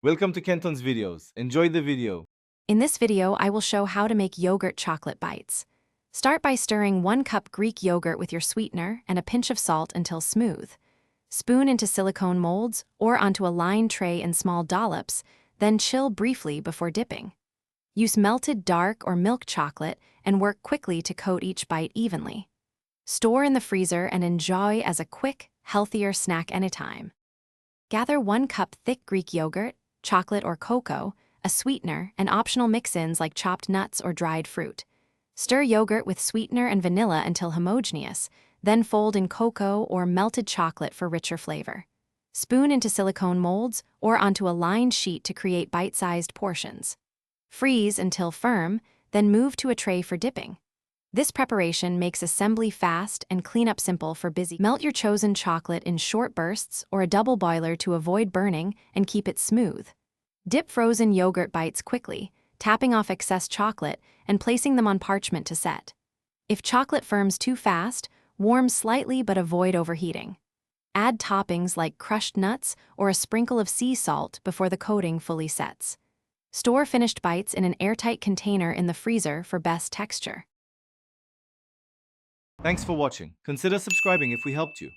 Welcome to Kenton's videos. Enjoy the video. In this video, I will show how to make yogurt chocolate bites. Start by stirring 1 cup Greek yogurt with your sweetener and a pinch of salt until smooth. Spoon into silicone molds or onto a lined tray in small dollops, then chill briefly before dipping. Use melted dark or milk chocolate and work quickly to coat each bite evenly. Store in the freezer and enjoy as a quick, healthier snack anytime. Gather 1 cup thick Greek yogurt, chocolate or cocoa, a sweetener, and optional mix-ins like chopped nuts or dried fruit. Stir yogurt with sweetener and vanilla until homogeneous, then fold in cocoa or melted chocolate for richer flavor. Spoon into silicone molds or onto a lined sheet to create bite-sized portions. Freeze until firm, then move to a tray for dipping. This preparation makes assembly fast and cleanup simple for busy. Melt your chosen chocolate in short bursts or a double boiler to avoid burning and keep it smooth. Dip frozen yogurt bites quickly, tapping off excess chocolate and placing them on parchment to set. If chocolate firms too fast, warm slightly but avoid overheating. Add toppings like crushed nuts or a sprinkle of sea salt before the coating fully sets. Store finished bites in an airtight container in the freezer for best texture. Thanks for watching. Consider subscribing if we helped you.